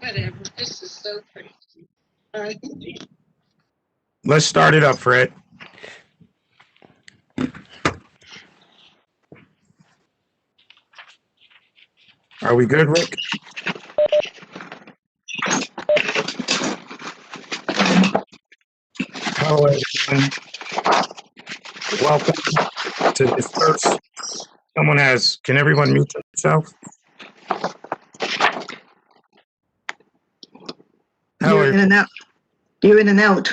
Whatever. This is so pretty. All right. Let's start it up, Fred. Are we good, Rick? Hello, everyone. Welcome to this first. Can everyone mute themselves? You're in and out. You're in and out.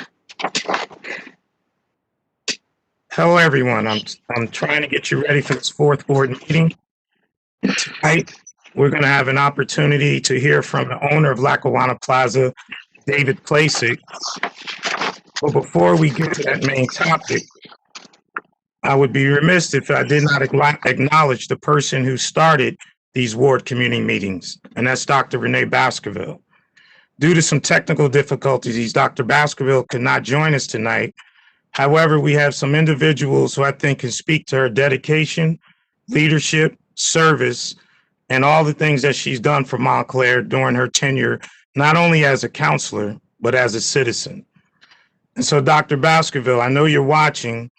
Hello, everyone. I'm trying to get you ready for this fourth board meeting. Tonight, we're going to have an opportunity to hear from the owner of Lackawanna Plaza, David Placek. But before we get to that main topic, I would be remiss if I did not acknowledge the person who started these ward community meetings, and that's Dr. Renee Baskerville. Due to some technical difficulties, Dr. Baskerville could not join us tonight. However, we have some individuals who I think can speak to her dedication, leadership, service, and all the things that she's done for Montclair during her tenure, not only as a counselor, but as a citizen. And so, Dr. Baskerville, I know you're watching,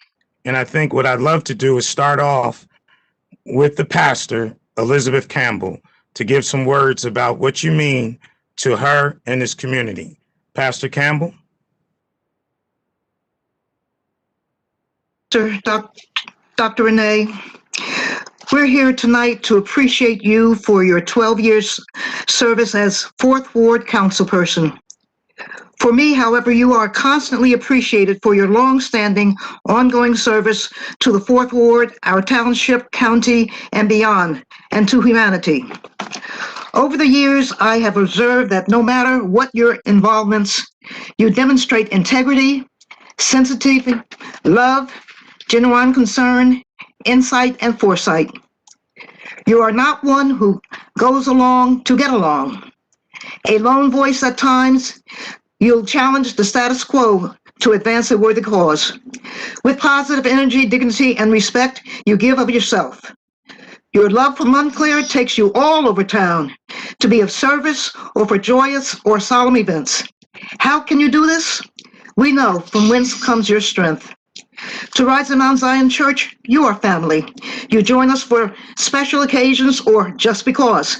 and I think what I'd love to do is start off with the pastor, Elizabeth Campbell, to give some words about what you mean to her and this community. Pastor Campbell? Dr. Renee, we're here tonight to appreciate you for your 12 years service as 4th Ward councilperson. For me, however, you are constantly appreciated for your long-standing, ongoing service to the 4th Ward, our township, county, and beyond, and to humanity. Over the years, I have observed that no matter what your involvements, you demonstrate integrity, sensitivity, love, genuine concern, insight, and foresight. You are not one who goes along to get along. A lone voice at times, you'll challenge the status quo to advance a worthy cause. With positive energy, dignity, and respect, you give of yourself. Your love for Montclair takes you all over town to be of service or for joyous or solemn events. How can you do this? We know from whence comes your strength. To Rise in Mount Zion Church, you are family. You join us for special occasions or just because.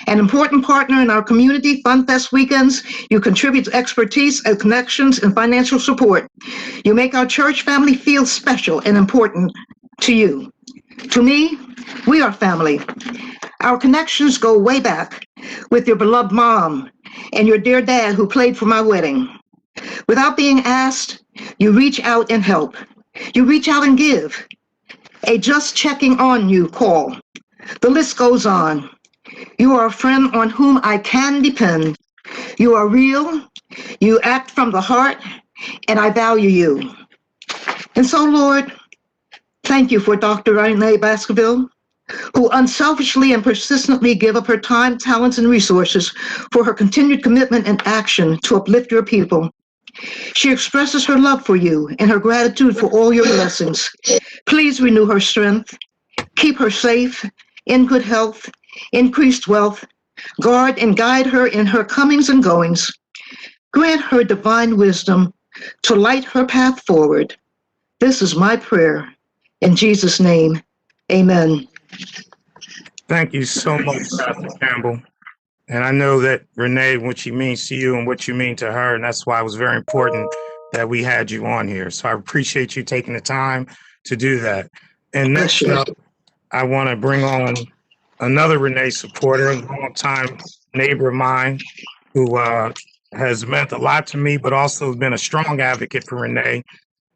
An important partner in our community Fun Fest weekends, you contribute expertise and connections and financial support. You make our church family feel special and important to you. To me, we are family. Our connections go way back with your beloved mom and your dear dad who played for my wedding. Without being asked, you reach out and help. You reach out and give. A just checking on you call. The list goes on. You are a friend on whom I can depend. You are real. You act from the heart, and I value you. And so, Lord, thank you for Dr. Renee Baskerville, who unselfishly and persistently give up her time, talents, and resources for her continued commitment and action to uplift your people. She expresses her love for you and her gratitude for all your blessings. Please renew her strength, keep her safe, in good health, increased wealth, guard and guide her in her comings and goings. Grant her divine wisdom to light her path forward. This is my prayer. In Jesus' name, amen. Thank you so much, Pastor Campbell. And I know that, Renee, what she means to you and what you mean to her, and that's why it was very important that we had you on here. So I appreciate you taking the time to do that. And next up, I want to bring on another Renee supporter, a longtime neighbor of mine who has meant a lot to me, but also has been a strong advocate for Renee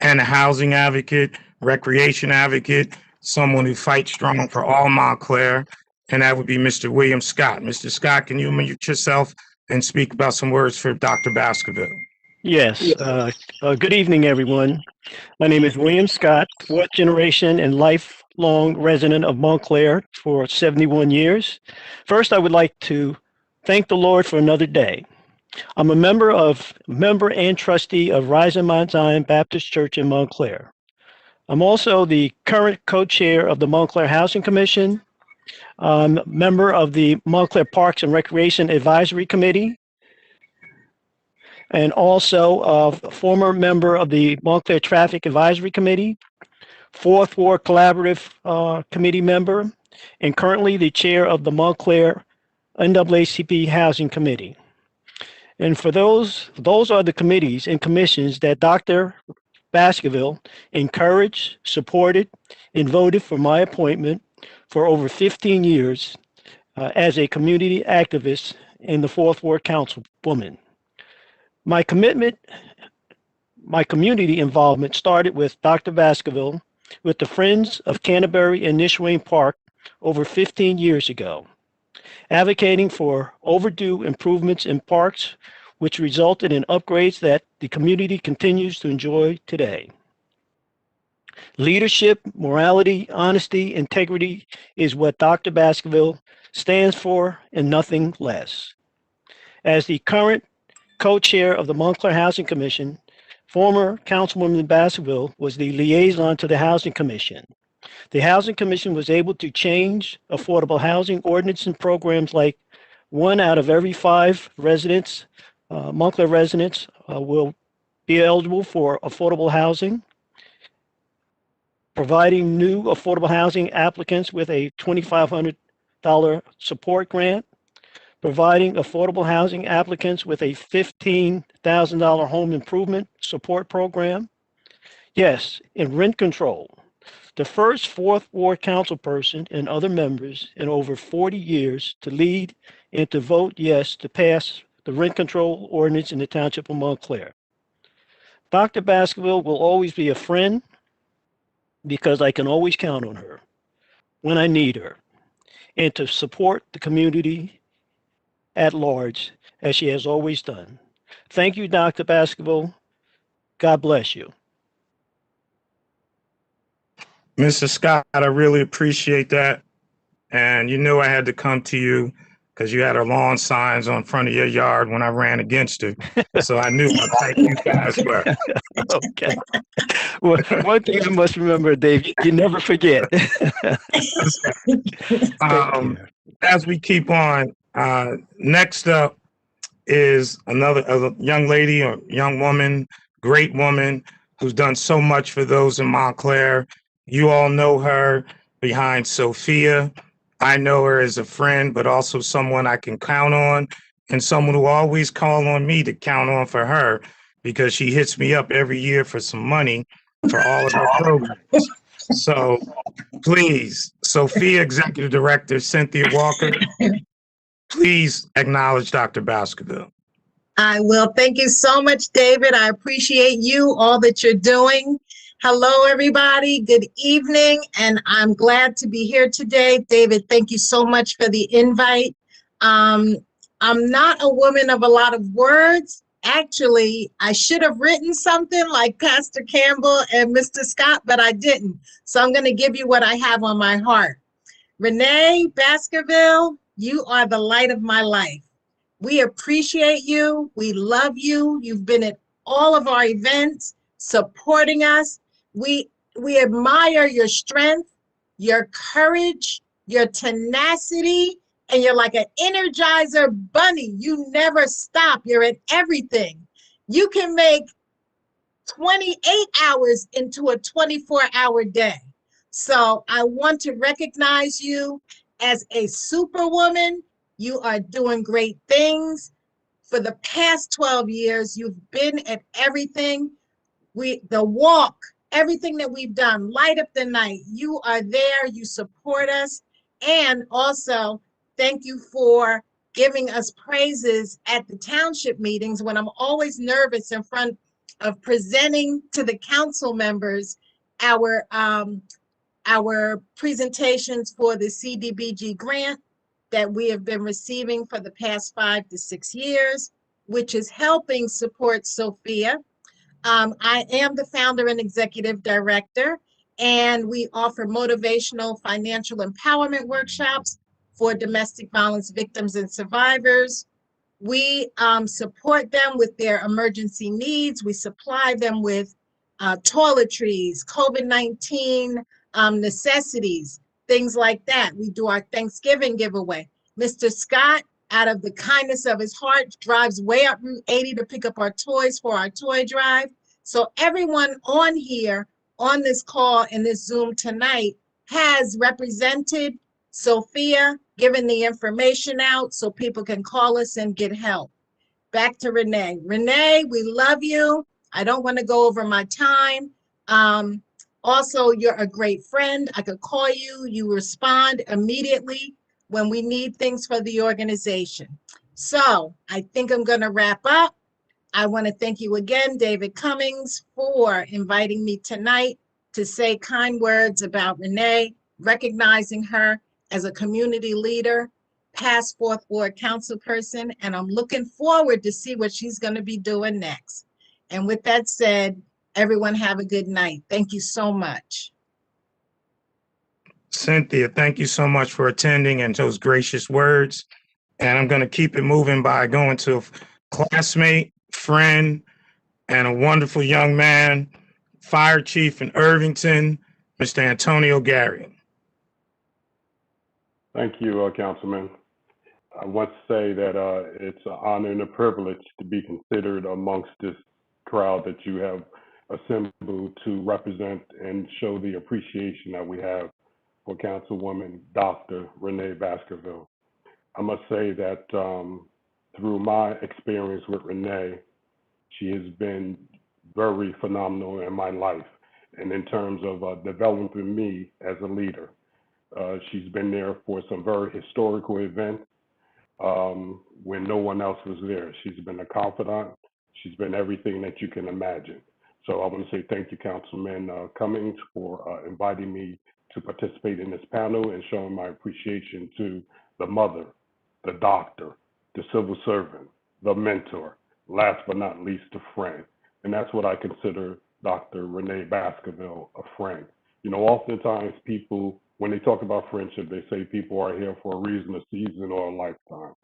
and a housing advocate, recreation advocate, someone who fights strong for all Montclair. And that would be Mr. William Scott. Mr. Scott, can you unmute yourself and speak about some words for Dr. Baskerville? Yes. Good evening, everyone. My name is William Scott, 4th generation and lifelong resident of Montclair for 71 years. First, I would like to thank the Lord for another day. I'm a member and trustee of Rise in Mount Zion Baptist Church in Montclair. I'm also the current co-chair of the Montclair Housing Commission, member of the Montclair Parks and Recreation Advisory Committee, and also a former member of the Montclair Traffic Advisory Committee, Fourth Ward Collaborative Committee member, and currently the chair of the Montclair NAACP Housing Committee. And for those are the committees and commissions that Dr. Baskerville encouraged, supported, and voted for my appointment for over 15 years as a community activist and the Fourth Ward Councilwoman. My commitment, my community involvement started with Dr. Baskerville with the Friends of Canterbury and Nishwain Park over 15 years ago, advocating for overdue improvements in parks, which resulted in upgrades that the community continues to enjoy today. Leadership, morality, honesty, integrity is what Dr. Baskerville stands for and nothing less. As the current co-chair of the Montclair Housing Commission, former Councilwoman Baskerville was the liaison to the Housing Commission. The Housing Commission was able to change affordable housing ordinance and programs like 1 out of every 5 residents, Montclair residents, will be eligible for affordable housing, providing new affordable housing applicants with a $2,500 support grant, providing affordable housing applicants with a $15,000 home improvement support program. Yes, and rent control. The first Fourth Ward council person and other members in over 40 years to lead and to vote yes to pass the rent control ordinance in the Township of Montclair. Dr. Baskerville will always be a friend because I can always count on her when I need her, and to support the community at large as she has always done. Thank you, Dr. Baskerville. God bless you. Mr. Scott, I really appreciate that. And you knew I had to come to you because you had our lawn signs on front of your yard when I ran against her. So I knew how tight you guys were. Okay. Well, one thing I must remember, Dave, you never forget. As we keep on, next up is a young lady or young woman, great woman, who's done so much for those in Montclair. You all know her behind Sophia. I know her as a friend, but also someone I can count on, and someone who always call on me to count on for her because she hits me up every year for some money for all of her programs. So please, Sophia Executive Director Cynthia Walker, please acknowledge Dr. Baskerville. I will. Thank you so much, David. I appreciate you, all that you're doing. Hello, everybody. Good evening, and I'm glad to be here today. David, thank you so much for the invite. I'm not a woman of a lot of words. Actually, I should have written something like Pastor Campbell and Mr. Scott, but I didn't. So I'm going to give you what I have on my heart. Renee Baskerville, you are the light of my life. We appreciate you. We love you. You've been at all of our events, supporting us. We admire your strength, your courage, your tenacity, and you're like an Energizer bunny. You never stop. You're at everything. You can make 28 hours into a 24-hour day. So I want to recognize you as a superwoman. You are doing great things. For the past 12 years, you've been at everything. The walk, everything that we've done, light up the night, you are there, you support us. And also, thank you for giving us praises at the township meetings when I'm always nervous in front of presenting to the council members our presentations for the CDBG grant that we have been receiving for the past 5 to 6 years, which is helping support Sophia. I am the founder and executive director, and we offer motivational financial empowerment workshops for domestic violence victims and survivors. We support them with their emergency needs. We supply them with toiletries, COVID-19 necessities, things like that. We do our Thanksgiving giveaway. Mr. Scott, out of the kindness of his heart, drives way up Route 80 to pick up our toys for our toy drive. So everyone on here, on this call in this Zoom tonight, has represented Sophia, given the information out so people can call us and get help. Back to Renee. Renee, we love you. I don't want to go over my time. Also, you're a great friend. I could call you. You respond immediately when we need things for the organization. So I think I'm going to wrap up. I want to thank you again, David Cummings, for inviting me tonight to say kind words about Renee, recognizing her as a community leader, past Fourth Ward council person, and I'm looking forward to see what she's going to be doing next. And with that said, everyone have a good night. Thank you so much. Cynthia, thank you so much for attending and those gracious words. And I'm going to keep it moving by going to a classmate, friend, and a wonderful young man, Fire Chief in Irvington, Mr. Antonio Gary. Thank you, Councilman. I want to say that it's an honor and a privilege to be considered amongst this crowd that you have assembled to represent and show the appreciation that we have for Councilwoman Dr. Renee Baskerville. I must say that through my experience with Renee, she has been very phenomenal in my life and in terms of developing me as a leader. She's been there for some very historical events when no one else was there. She's been a confidant. She's been everything that you can imagine. So I want to say thank you, Councilman Cummings, for inviting me to participate in this panel and showing my appreciation to the mother, the doctor, the civil servant, the mentor, last but not least, a friend. And that's what I consider Dr. Renee Baskerville, a friend. You know, oftentimes people, when they talk about friendship, they say people are here for a reason, a season, or a lifetime.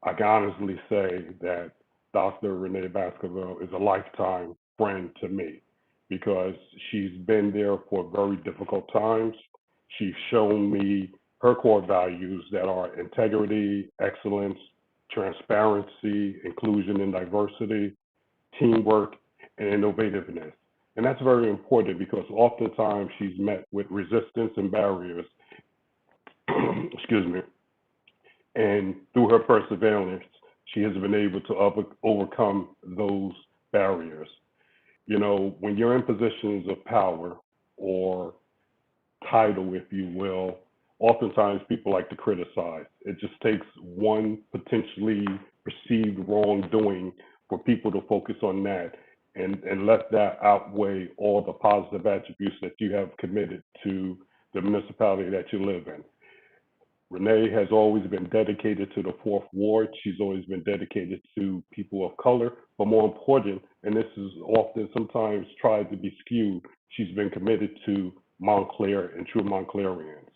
I can honestly say that Dr. Renee Baskerville is a lifetime friend to me because she's been there for very difficult times. She's shown me her core values that are integrity, excellence, transparency, inclusion and diversity, teamwork, and innovativeness. And that's very important because oftentimes she's met with resistance and barriers, excuse me, and through her perseverance, she has been able to overcome those barriers. You know, when you're in positions of power or title, if you will, oftentimes people like to criticize. It just takes one potentially perceived wrongdoing for people to focus on that and let that outweigh all the positive attributes that you have committed to the municipality that you live in. Renee has always been dedicated to the Fourth Ward. She's always been dedicated to people of color, but more important, and this is often sometimes tried to be skewed, she's been committed to Montclair and true Montclairians.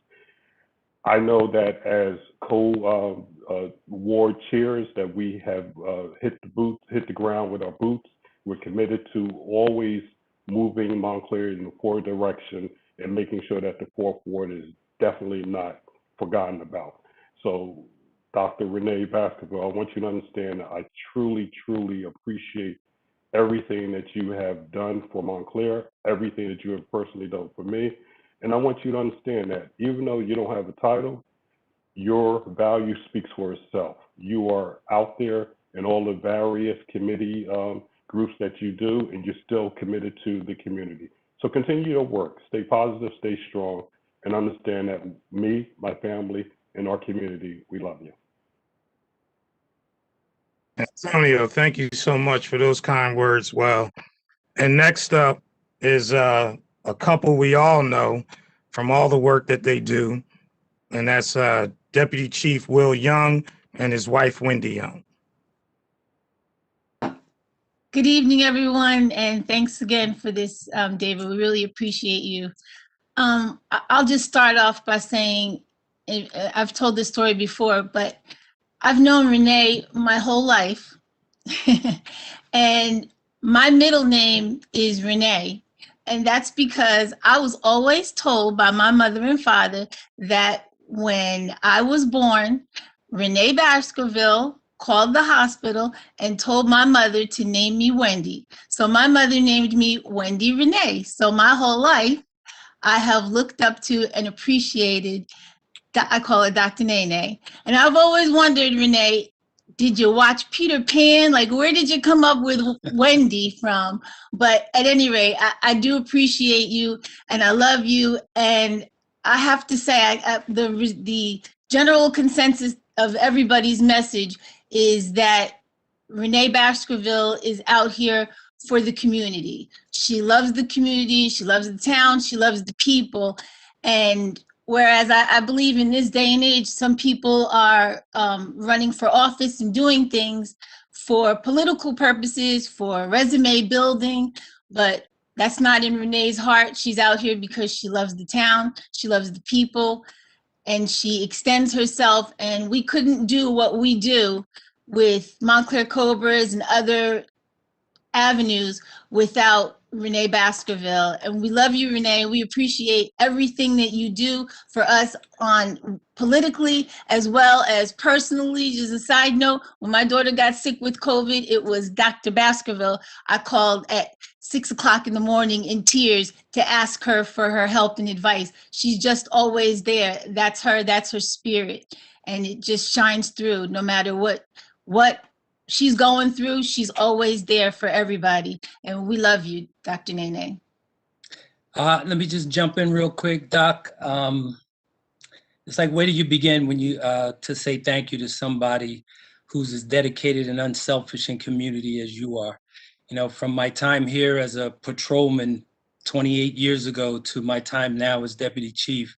I know that as co-ward chairs that we have hit the ground with our boots. We're committed to always moving Montclair in the forward direction and making sure that the Fourth Ward is definitely not forgotten about. So Dr. Renee Baskerville, I want you to understand that I truly, truly appreciate everything that you have done for Montclair, everything that you have personally done for me. And I want you to understand that even though you don't have a title, your value speaks for itself. You are out there in all the various committee groups that you do, and you're still committed to the community. So continue your work, stay positive, stay strong, and understand that me, my family, and our community, we love you. Antonio, thank you so much for those kind words. Well, and next up is a couple we all know from all the work that they do, and that's Deputy Chief Will Young and his wife, Wendy Young. Good evening, everyone, and thanks again for this, David. We really appreciate you. I'll just start off by saying, I've told this story before, but I've known Renee my whole life, and my middle name is Renee, and that's because I was always told by my mother and father that when I was born, Renee Baskerville called the hospital and told my mother to name me Wendy. So my mother named me Wendy Renee. So my whole life, I have looked up to and appreciated, I call it Dr. Nene. And I've always wondered, Renee, did you watch Peter Pan? Like, where did you come up with Wendy from? But at any rate, I do appreciate you and I love you. And I have to say, the general consensus of everybody's message is that Renee Baskerville is out here for the community. She loves the community, she loves the town, she loves the people. And whereas I believe in this day and age, some people are running for office and doing things for political purposes, for resume building, but that's not in Renee's heart. She's out here because she loves the town, she loves the people, and she extends herself. And we couldn't do what we do with Montclair Cobras and other avenues without Renee Baskerville. And we love you, Renee. We appreciate everything that you do for us on politically as well as personally. Just a side note, when my daughter got sick with COVID, it was Dr. Baskerville. I called at 6 o'clock in the morning in tears to ask her for her help and advice. She's just always there. That's her spirit. And it just shines through no matter what she's going through. She's always there for everybody. And we love you, Dr. Nene. Let me just jump in real quick, Doc. It's like, where do you begin when you to say thank you to somebody who's as dedicated and unselfish in community as you are? You know, from my time here as a patrolman 28 years ago to my time now as deputy chief,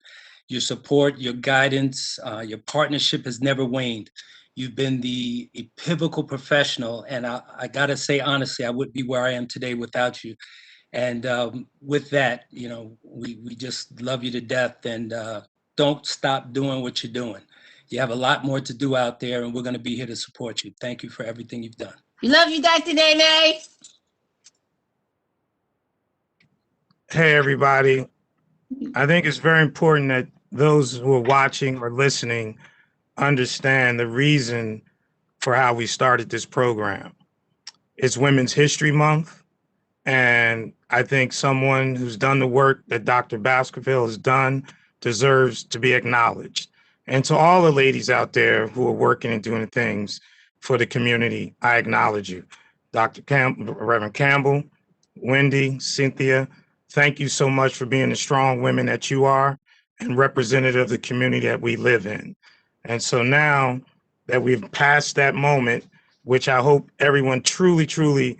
your support, your guidance, your partnership has never waned. You've been a pivotal professional, and I gotta say honestly, I wouldn't be where I am today without you. And with that, you know, we just love you to death, and don't stop doing what you're doing. You have a lot more to do out there, and we're gonna be here to support you. Thank you for everything you've done. We love you, Dr. Nene. Hey, everybody. I think it's very important that those who are watching or listening understand the reason for how we started this program. It's Women's History Month, and I think someone who's done the work that Dr. Baskerville has done deserves to be acknowledged. And to all the ladies out there who are working and doing things for the community, I acknowledge you. Dr. Reverend Campbell, Wendy, Cynthia, thank you so much for being the strong women that you are and representative of the community that we live in. And so now that we've passed that moment, which I hope everyone truly, truly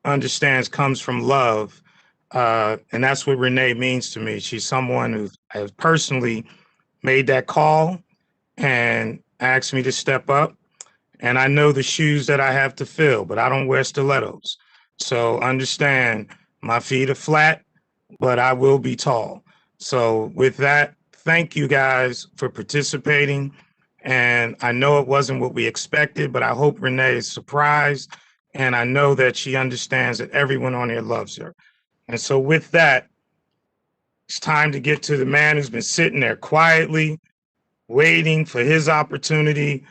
understands comes from love, and that's what Renee means to me. She's someone who has personally made that call and asked me to step up. And I know the shoes that I have to fill, but I don't wear stilettos. So understand, my feet are flat, but I will be tall. So with that, thank you guys for participating. And I know it wasn't what we expected, but I hope Renee is surprised. And I know that she understands that everyone on here loves her. And so with that, it's time to get to the man who's been sitting there quietly, waiting for his opportunity,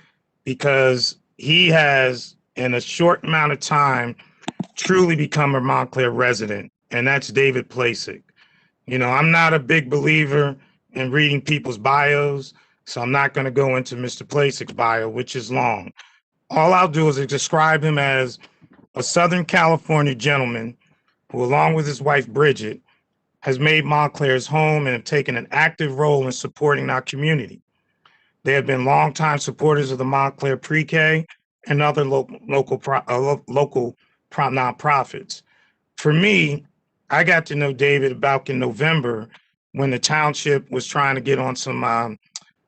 because he has, in a short amount of time, truly become a Montclair resident. And that's David Placek. You know, I'm not a big believer in reading people's bios, so I'm not going to go into Mr. Placek's bio, which is long. All I'll do is describe him as a Southern California gentleman who, along with his wife, Bridget, has made Montclair his home and have taken an active role in supporting our community. They have been longtime supporters of the Montclair Pre-K and other local nonprofits. For me, I got to know David back in November when the township was trying to get on some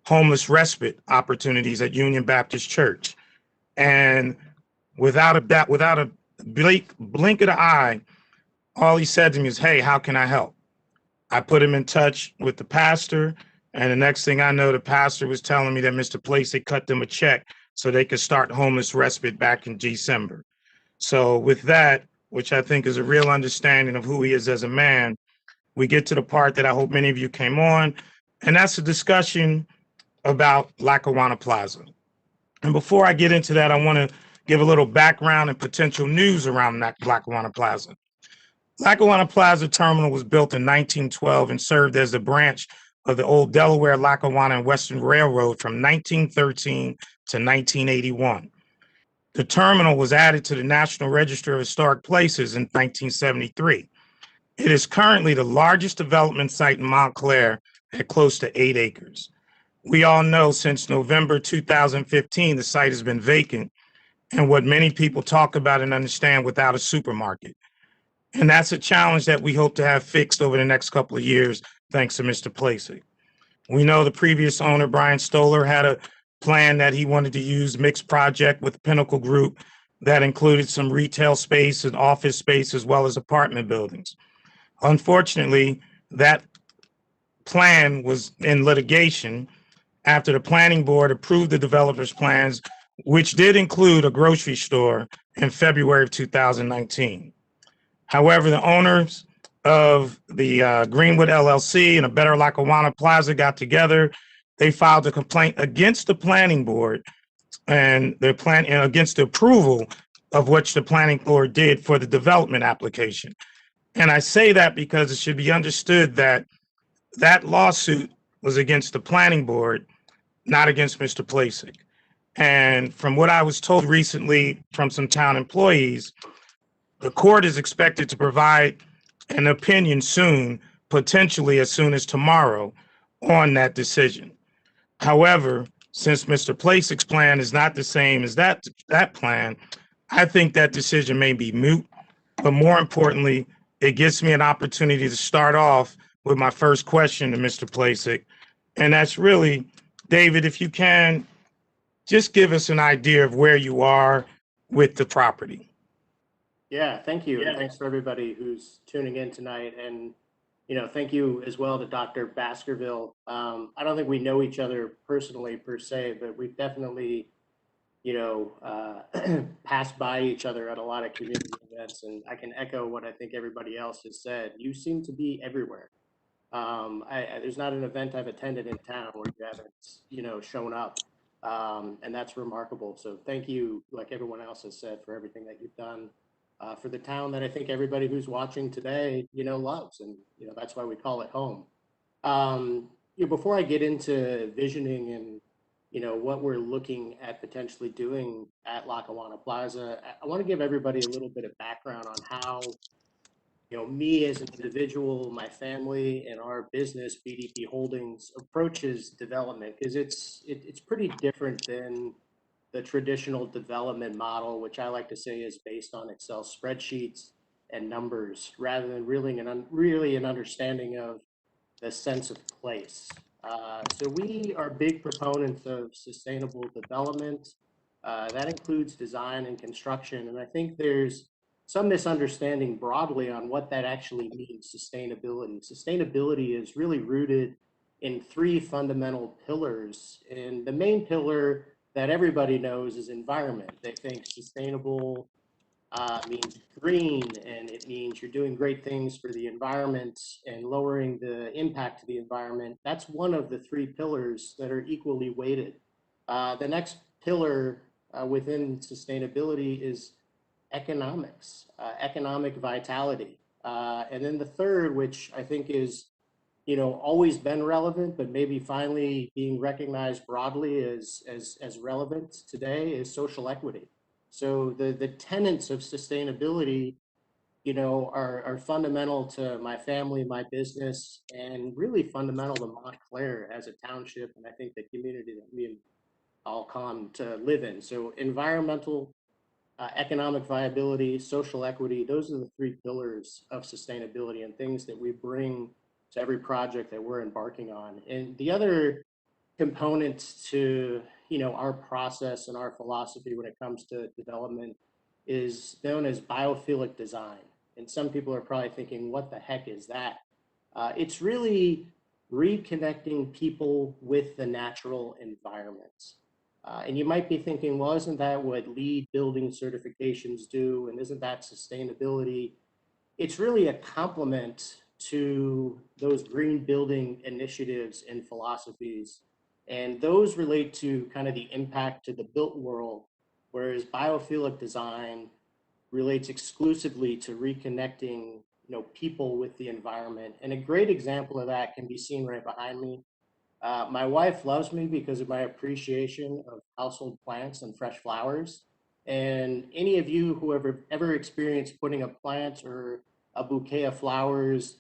homeless respite opportunities at Union Baptist Church. And without a blink of the eye, all he said to me is, "Hey, how can I help?" I put him in touch with the pastor, and the next thing I know, the pastor was telling me that Mr. Placek cut them a check so they could start homeless respite back in December. So with that, which I think is a real understanding of who he is as a man, we get to the part that I hope many of you came on, and that's a discussion about Lackawanna Plaza. And before I get into that, I want to give a little background and potential news around that Lackawanna Plaza. Lackawanna Plaza Terminal was built in 1912 and served as a branch of the old Delaware, Lackawanna, and Western Railroad from 1913 to 1981. The terminal was added to the National Register of Historic Places in 1973. It is currently the largest development site in Montclair at close to 8 acres. We all know since November 2015, the site has been vacant and what many people talk about and understand without a supermarket. And that's a challenge that we hope to have fixed over the next couple of years, thanks to Mr. Placek. We know the previous owner, Brian Stoller, had a plan that he wanted to use mixed project with Pinnacle Group that included some retail space and office space as well as apartment buildings. Unfortunately, that plan was in litigation after the planning board approved the developer's plans, which did include a grocery store in February of 2019. However, the owners of the Greenwood LLC and a Better Lackawanna Plaza got together. They filed a complaint against the planning board and against the approval of which the planning board did for the development application. And I say that because it should be understood that that lawsuit was against the planning board, not against Mr. Placek. And from what I was told recently from some town employees, the court is expected to provide an opinion soon, potentially as soon as tomorrow, on that decision. However, since Mr. Placek's plan is not the same as that plan, I think that decision may be moot. But more importantly, it gives me an opportunity to start off with my first question to Mr. Placek. And that's really, David, if you can, just give us an idea of where you are with the property. Yeah, thank you. And thanks for everybody who's tuning in tonight. And, thank you as well to Dr. Baskerville. I don't think we know each other personally per se, but we've definitely, passed by each other at a lot of community events. And I can echo what I think everybody else has said. You seem to be everywhere. There's not an event I've attended in town where you haven't, shown up. And that's remarkable. So thank you, like everyone else has said, for everything that you've done for the town that I think everybody who's watching today, loves. And, that's why we call it home. Before I get into visioning and, what we're looking at potentially doing at Lackawanna Plaza, I want to give everybody a little bit of background on how, me as an individual, my family, and our business, BDP Holdings, approaches development, because it's pretty different than the traditional development model, which I like to say is based on Excel spreadsheets and numbers, rather than really an understanding of the sense of place. So we are big proponents of sustainable development. That includes design and construction, and I think there's some misunderstanding broadly on what that actually means, sustainability. Sustainability is really rooted in 3 fundamental pillars, and the main pillar that everybody knows is environment. They think sustainable means green, and it means you're doing great things for the environment and lowering the impact to the environment. That's one of the 3 pillars that are equally weighted. The next pillar within sustainability is economics, economic vitality. And then the third, which I think is always been relevant, but maybe finally being recognized broadly as relevant today, is social equity. So the tenets of sustainability, are fundamental to my family, my business, and really fundamental to Montclair as a township, and I think the community that we all come to live in. So environmental, economic viability, social equity, those are the 3 pillars of sustainability and things that we bring to every project that we're embarking on. And the other components to our process and our philosophy when it comes to development is known as biophilic design. And some people are probably thinking, what the heck is that? It's really reconnecting people with the natural environments. And you might be thinking, well, isn't that what LEED building certifications do? And isn't that sustainability? It's really a complement to those green building initiatives and philosophies And those relate to kind of the impact to the built world, whereas biophilic design relates exclusively to reconnecting, people with the environment. And a great example of that can be seen right behind me. My wife loves me because of my appreciation of household plants and fresh flowers. And any of you who ever experienced putting a plant or a bouquet of flowers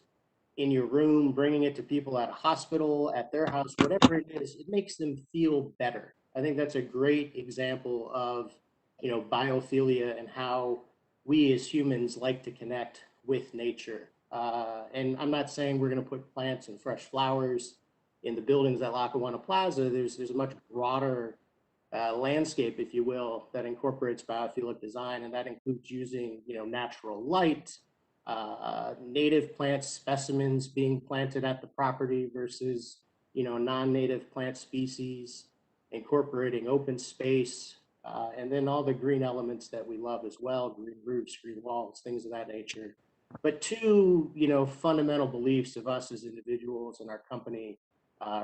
in your room, bringing it to people at a hospital, at their house, whatever it is, it makes them feel better. I think that's a great example of, biophilia and how we as humans like to connect with nature. And I'm not saying we're going to put plants and fresh flowers in the buildings at Lackawanna Plaza. There's a much broader landscape, if you will, that incorporates biophilic design, and that includes using, natural light, native plant specimens being planted at the property versus, non-native plant species, incorporating open space, and then all the green elements that we love as well, green roofs, green walls, things of that nature. But two, fundamental beliefs of us as individuals and our company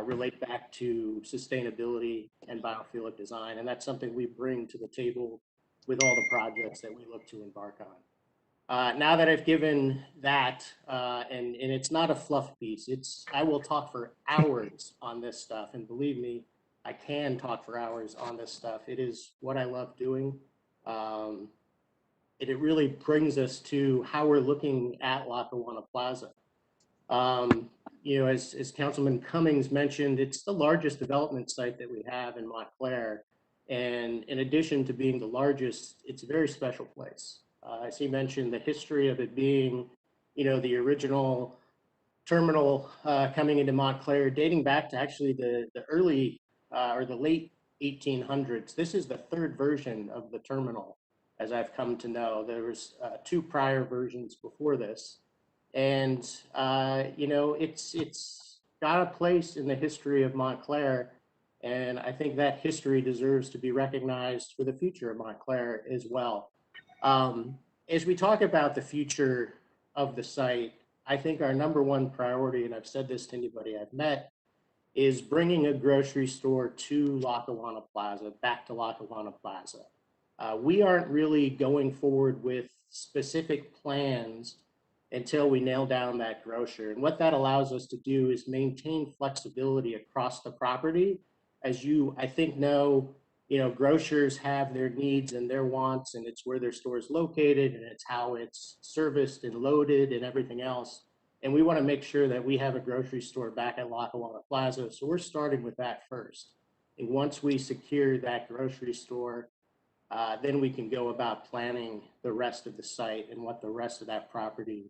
relate back to sustainability and biophilic design. And that's something we bring to the table with all the projects that we look to embark on. Now that I've given that, and it's not a fluff piece, I will talk for hours on this stuff. And believe me, I can talk for hours on this stuff. It is what I love doing. It really brings us to how we're looking at Lackawanna Plaza. As Councilman Cummings mentioned, it's the largest development site that we have in Montclair. And in addition to being the largest, it's a very special place. As he mentioned, the history of it being, the original terminal coming into Montclair, dating back to actually the early or the late 1800s. This is the third version of the terminal, as I've come to know. There was two prior versions before this. And, it's got a place in the history of Montclair. And I think that history deserves to be recognized for the future of Montclair as well. As we talk about the future of the site, I think our number one priority, and I've said this to anybody I've met, is bringing a grocery store to Lackawanna Plaza, back to Lackawanna Plaza. We aren't really going forward with specific plans until we nail down that grocer. And what that allows us to do is maintain flexibility across the property. As you, I think, know, grocers have their needs and their wants, and it's where their store is located, and it's how it's serviced and loaded and everything else. And we want to make sure that we have a grocery store back at Lackawanna Plaza. So we're starting with that first. And once we secure that grocery store, then we can go about planning the rest of the site and what the rest of that property,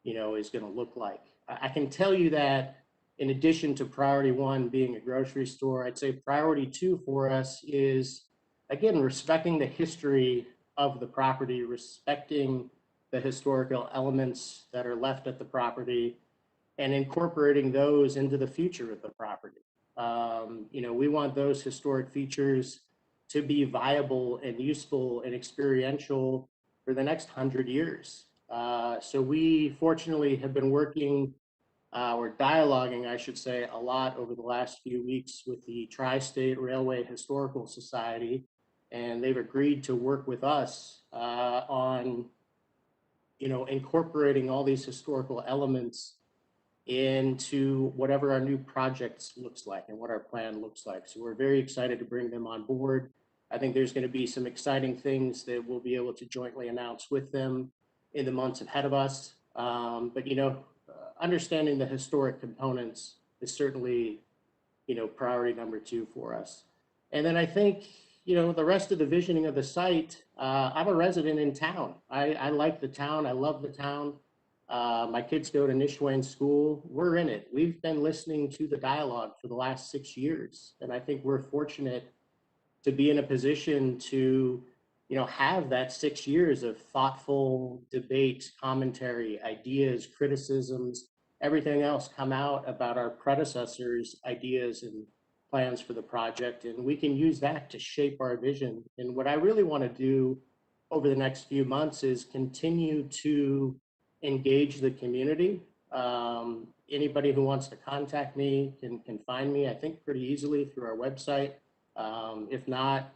is going to look like. I can tell you that in addition to priority one being a grocery store, I'd say priority two for us is, again, respecting the history of the property, respecting the historical elements that are left at the property, and incorporating those into the future of the property. We want those historic features to be viable and useful and experiential for the next 100 years. So we fortunately have been working or dialoguing, I should say, a lot over the last few weeks with the Tri-State Railway Historical Society, and they've agreed to work with us on, incorporating all these historical elements into whatever our new projects looks like and what our plan looks like. So we're very excited to bring them on board. I think there's going to be some exciting things that we'll be able to jointly announce with them in the months ahead of us. But understanding the historic components is certainly, priority number two for us. And then I think, the rest of the visioning of the site, I'm a resident in town. I like the town. I love the town. My kids go to Nishwain School. We're in it. We've been listening to the dialogue for the last 6 years. And I think we're fortunate to be in a position to, have that 6 years of thoughtful debate, commentary, ideas, criticisms, everything else come out about our predecessors' ideas and plans for the project. And we can use that to shape our vision. And what I really want to do over the next few months is continue to engage the community Anybody who wants to contact me can find me, I think, pretty easily through our website. If not,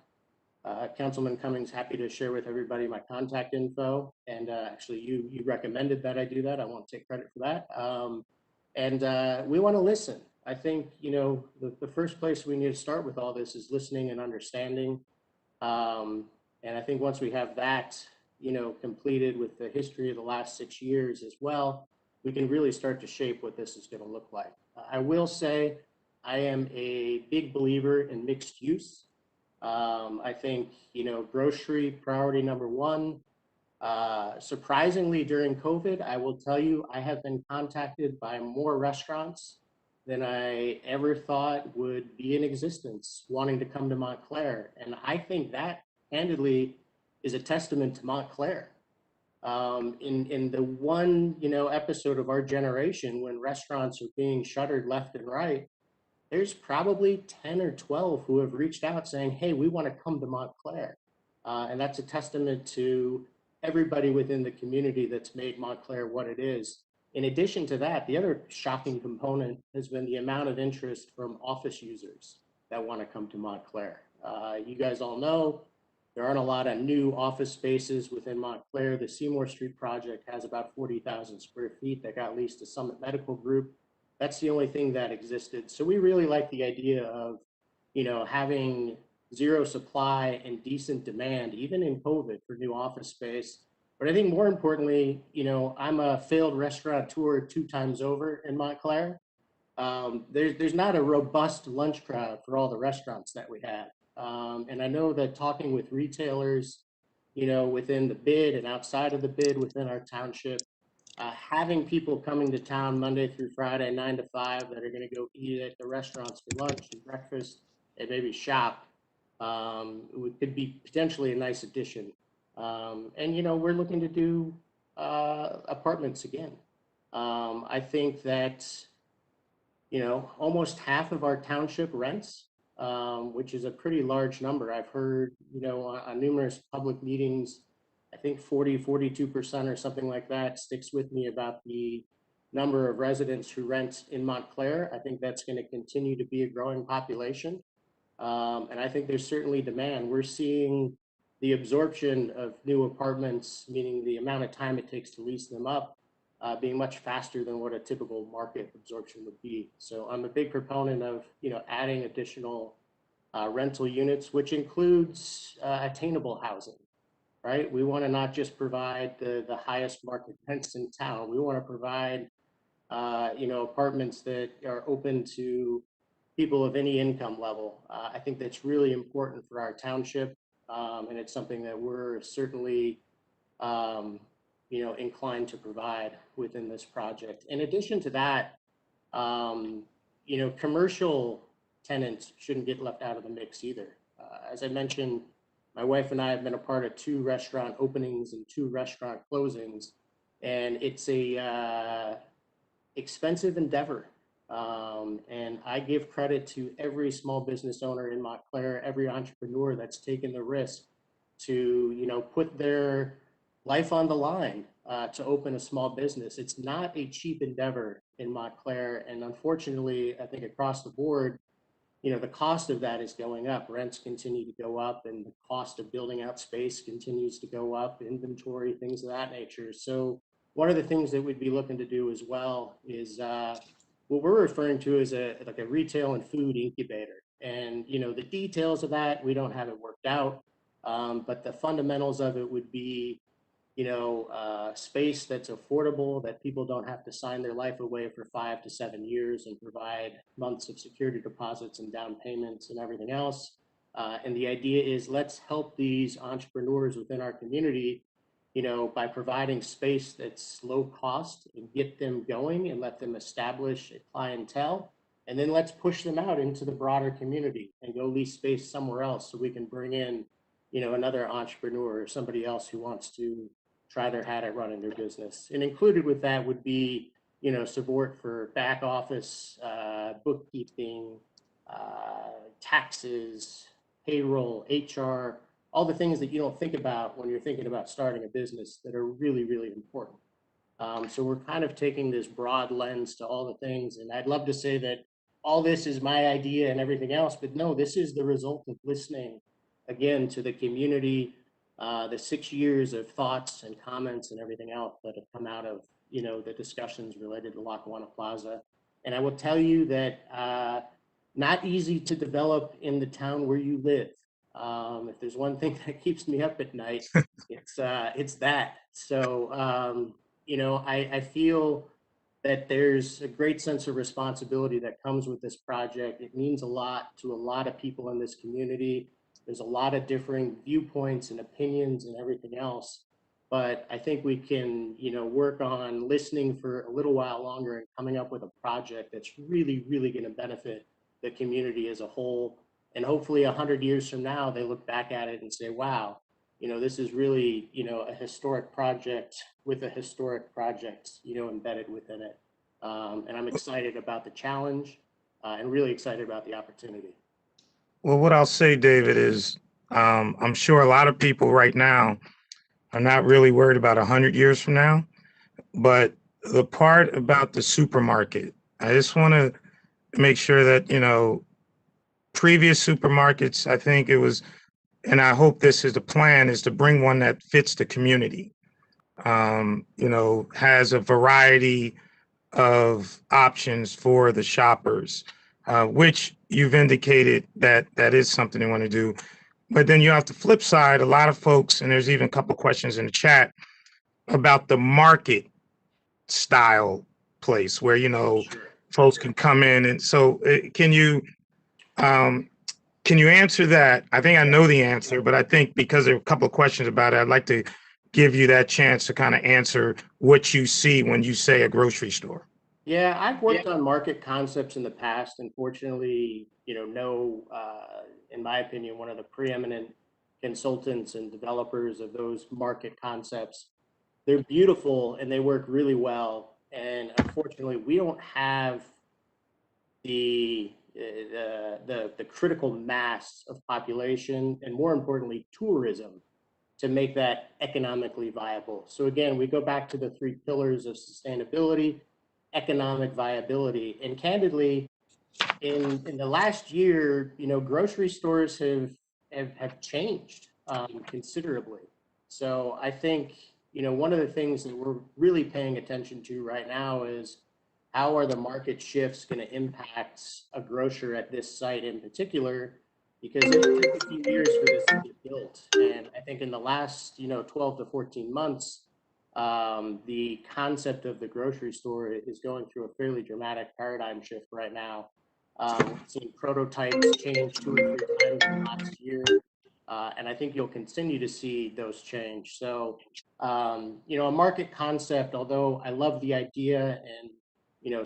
Councilman Cummings, happy to share with everybody my contact info. And actually, you recommended that I do that. I won't take credit for that. And we want to listen. I think, you know, the first place we need to start with all this is listening and understanding. And I think once we have that, you know, completed with the history of the last 6 years as well, we can really start to shape what this is going to look like. I will say I am a big believer in mixed use. I think, you know, grocery priority number one. Surprisingly, during COVID, I will tell you, I have been contacted by more restaurants than I ever thought would be in existence wanting to come to Montclair. And I think that, candidly, is a testament to Montclair. In the one, you know, episode of our generation when restaurants are being shuttered left and right, there's probably 10 or 12 who have reached out saying, hey, we want to come to Montclair. And that's a testament to everybody within the community that's made Montclair what it is. In addition to that, the other shocking component has been the amount of interest from office users that want to come to Montclair. You guys all know there aren't a lot of new office spaces within Montclair. The Seymour Street project has about 40,000 square feet that got leased to Summit Medical Group. That's the only thing that existed. So we really like the idea of, you know, having zero supply and decent demand, even in COVID, for new office space. But I think more importantly, you know, I'm a failed restaurateur 2 times over in Montclair. There's not a robust lunch crowd for all the restaurants that we have. And I know that talking with retailers, you know, within the bid and outside of the bid within our township, having people coming to town Monday through Friday, 9 to 5, that are going to go eat at the restaurants for lunch and breakfast and maybe shop, could be potentially a nice addition. And, you know, we're looking to do apartments again. I think that, you know, almost half of our township rents, which is a pretty large number. I've heard, you know, on numerous public meetings, I think 42% or something like that sticks with me about the number of residents who rent in Montclair. I think that's going to continue to be a growing population. And I think there's certainly demand. We're seeing the absorption of new apartments, meaning the amount of time it takes to lease them up, being much faster than what a typical market absorption would be. So I'm a big proponent of, you know, adding additional rental units, which includes attainable housing, right? We want to not just provide the highest market rents in town. We want to provide, you know, apartments that are open to people of any income level. I think that's really important for our township, and it's something that we're certainly, you know, inclined to provide within this project. In addition to that, you know, commercial tenants shouldn't get left out of the mix either. As I mentioned, my wife and I have been a part of 2 restaurant openings and 2 restaurant closings, and it's a expensive endeavor. And I give credit to every small business owner in Montclair, every entrepreneur that's taken the risk to, you know, put their life on the line to open a small business. It's not a cheap endeavor in Montclair, and unfortunately, I think across the board, you know, the cost of that is going up. Rents continue to go up, and the cost of building out space continues to go up, inventory, things of that nature. So one of the things that we'd be looking to do as well is what we're referring to as like a retail and food incubator. And, you know, the details of that, we don't have it worked out, but the fundamentals of it would be, you know, space that's affordable, that people don't have to sign their life away for 5 to 7 years and provide months of security deposits and down payments and everything else. And the idea is, let's help these entrepreneurs within our community, you know, by providing space that's low cost and get them going and let them establish a clientele. And then let's push them out into the broader community and go lease space somewhere else so we can bring in, you know, another entrepreneur or somebody else who wants to try their hat at running their business. And included with that would be, you know, support for back office, bookkeeping, taxes, payroll, HR, all the things that you don't think about when you're thinking about starting a business that are really, really important. So we're kind of taking this broad lens to all the things. And I'd love to say that all this is my idea and everything else, but no, this is the result of listening again to the community, the 6 years of thoughts and comments and everything else that have come out of, the discussions related to Lackawanna Plaza. And I will tell you that not easy to develop in the town where you live. If there's one thing that keeps me up at night, it's that. So, I feel that there's a great sense of responsibility that comes with this project. It means a lot to a lot of people in this community. There's a lot of differing viewpoints and opinions and everything else. But I think we can, work on listening for a little while longer and coming up with a project that's really, really going to benefit the community as a whole. And hopefully 100 years from now, they look back at it and say, wow, this is really, a historic project with a historic project, embedded within it. And I'm excited about the challenge and really excited about the opportunity. Well, what I'll say, David, is I'm sure a lot of people right now are not really worried about 100 years from now, but the part about the supermarket, I just want to make sure that, previous supermarkets, I think it was, and I hope this is the plan, is to bring one that fits the community, has a variety of options for the shoppers, which you've indicated that that is something you want to do. But then you have the flip side, a lot of folks, and there's even a couple questions in the chat about the market style place where, Sure. folks can come in. And so can you answer that? I think I know the answer, but I think because there are a couple of questions about it, I'd like to give you that chance to kind of answer what you see when you say a grocery store. Yeah, I've worked on market concepts in the past, and fortunately, in my opinion, one of the preeminent consultants and developers of those market concepts. They're beautiful and they work really well. And unfortunately, we don't have the critical mass of population and, more importantly, tourism to make that economically viable. So again, we go back to the 3 pillars of sustainability, economic viability, and candidly, in the last year, grocery stores have changed considerably. So I think, one of the things that we're really paying attention to right now is how are the market shifts going to impact a grocer at this site in particular, because it took a few years for this to get built. And I think in the last, 12 to 14 months, the concept of the grocery store is going through a fairly dramatic paradigm shift right now. We've seen prototypes change 2 or 3 times in the last year. And I think you'll continue to see those change. So, a market concept, although I love the idea, and,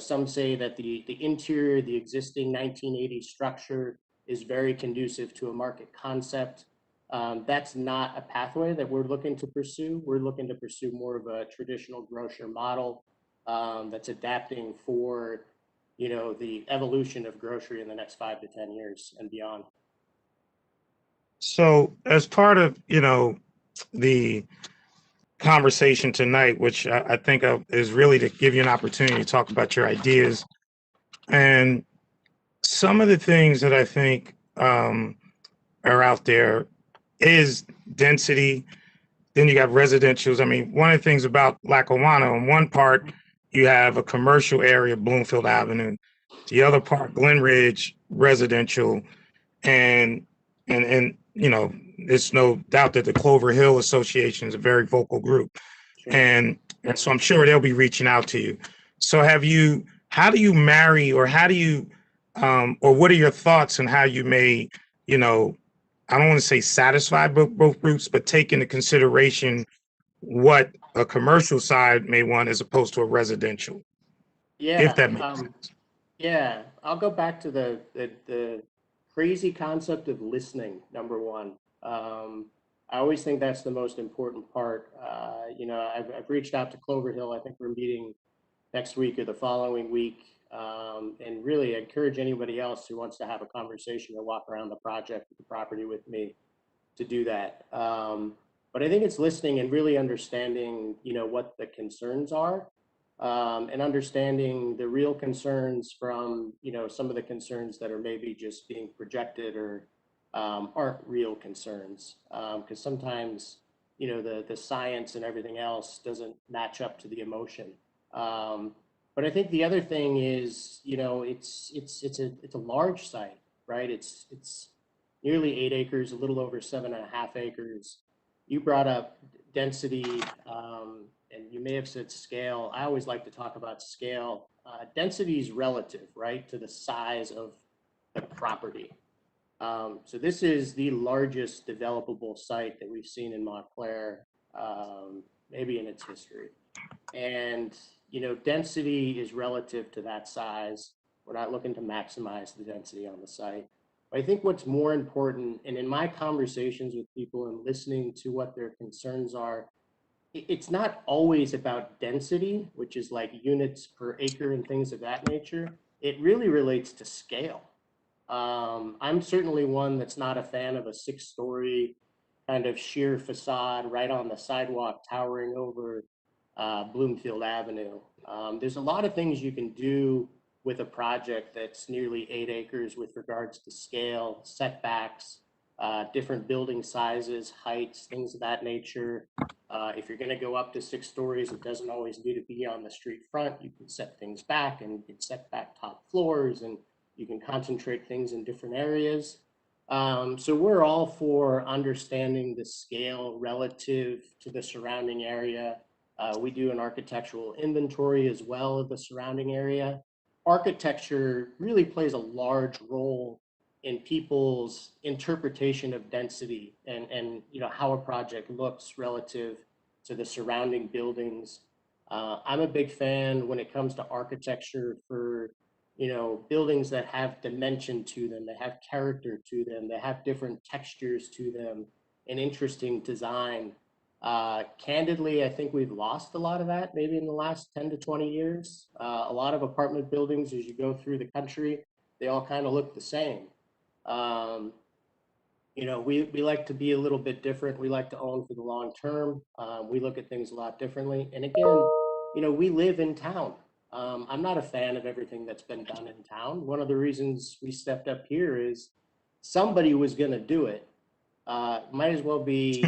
some say that the interior, the existing 1980s structure is very conducive to a market concept. That's not a pathway that we're looking to pursue. We're looking to pursue more of a traditional grocer model that's adapting for, the evolution of grocery in the next 5 to 10 years and beyond. So as part of, the conversation tonight, which I think is really to give you an opportunity to talk about your ideas. And some of the things that I think are out there is density. Then you got residentials. I mean, one of the things about Lackawanna, on one part, you have a commercial area, Bloomfield Avenue. The other part, Glen Ridge, residential. And there's no doubt that the Clover Hill Association is a very vocal group. And so I'm sure they'll be reaching out to you. So how do you marry, or how do you, or what are your thoughts on how you may, I don't want to say satisfy both groups, but take into consideration what a commercial side may want as opposed to a residential, if that makes sense. Yeah, I'll go back to the crazy concept of listening, number one. I always think that's the most important part. I've reached out to Clover Hill. I think we're meeting next week or the following week. And really encourage anybody else who wants to have a conversation or walk around the project, the property with me, to do that. But I think it's listening and really understanding, what the concerns are, and understanding the real concerns from, some of the concerns that are maybe just being projected or aren't real concerns. Because sometimes, the science and everything else doesn't match up to the emotion. But I think the other thing is, it's a large site, right? It's nearly 8 acres, a little over 7.5 acres. You brought up density, and you may have said scale. I always like to talk about scale. Density is relative, right, to the size of the property. So this is the largest developable site that we've seen in Montclair, maybe in its history. And, density is relative to that size. We're not looking to maximize the density on the site. But I think what's more important, and in my conversations with people and listening to what their concerns are, it's not always about density, which is like units per acre and things of that nature. It really relates to scale. I'm certainly one that's not a fan of a 6-story kind of sheer facade right on the sidewalk towering over Bloomfield Avenue. There's a lot of things you can do with a project that's nearly 8 acres with regards to scale, setbacks, different building sizes, heights, things of that nature. If you're going to go up to 6 stories, it doesn't always need to be on the street front. You can set things back, and you can set back top floors, and you can concentrate things in different areas. So we're all for understanding the scale relative to the surrounding area. We do an architectural inventory as well of the surrounding area. Architecture really plays a large role in people's interpretation of density and how a project looks relative to the surrounding buildings. I'm a big fan when it comes to architecture for buildings that have dimension to them, that have character to them, that have different textures to them, and interesting design. Candidly, I think we've lost a lot of that maybe in the last 10 to 20 years. A lot of apartment buildings, as you go through the country, they all kind of look the same. We like to be a little bit different. We like to own for the long term. We look at things a lot differently. And again, we live in town. I'm not a fan of everything that's been done in town. One of the reasons we stepped up here is somebody was going to do it. Might as well be,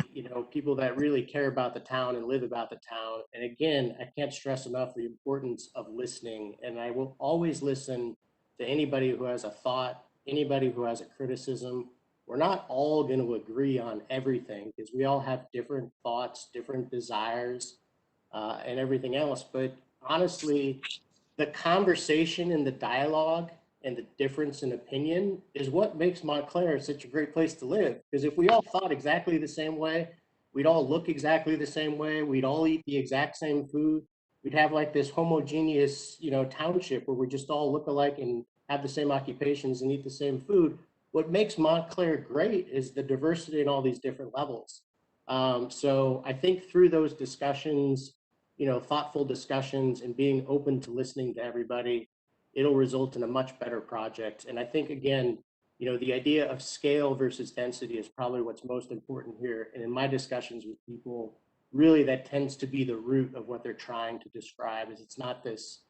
people that really care about the town and live about the town. And again, I can't stress enough the importance of listening. And I will always listen to anybody who has a thought, anybody who has a criticism. We're not all going to agree on everything because we all have different thoughts, different desires, and everything else. But honestly, the conversation and the dialogue and the difference in opinion is what makes Montclair such a great place to live. Because if we all thought exactly the same way, we'd all look exactly the same way, we'd all eat the exact same food, we'd have like this homogeneous, township where we just all look alike and have the same occupations and eat the same food. What makes Montclair great is the diversity in all these different levels. So I think through those discussions, thoughtful discussions and being open to listening to everybody, it'll result in a much better project. And I think, again, the idea of scale versus density is probably what's most important here. And in my discussions with people, really that tends to be the root of what they're trying to describe is it's not this,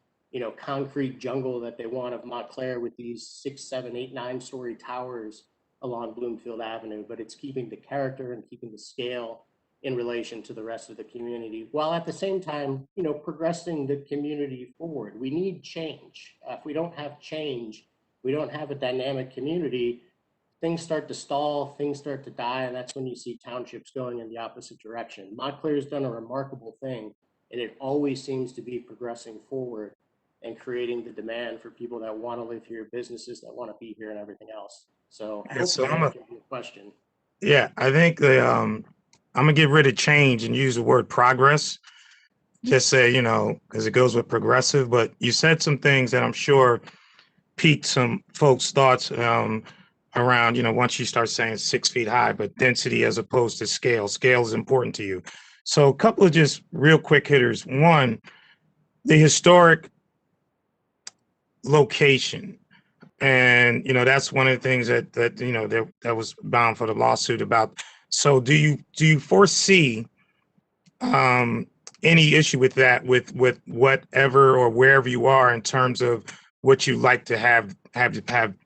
concrete jungle that they want of Montclair with these 6, 7, 8, 9-story towers along Bloomfield Avenue, but it's keeping the character and keeping the scale in relation to the rest of the community, while at the same time, progressing the community forward. We need change. If we don't have change, we don't have a dynamic community, things start to stall, things start to die, and that's when you see townships going in the opposite direction. Montclair's done a remarkable thing, and it always seems to be progressing forward and creating the demand for people that want to live here, businesses that want to be here, and everything else. So hopefully that answers your question. Yeah, I think I'm gonna get rid of change and use the word progress. Just say, because it goes with progressive, but you said some things that I'm sure piqued some folks' thoughts around, once you start saying 6 feet high, but density as opposed to scale. Scale is important to you. So a couple of just real quick hitters. One, the historic location. And, that's one of the things that was bound for the lawsuit about So do you foresee any issue with that, with whatever or wherever you are in terms of what you like to have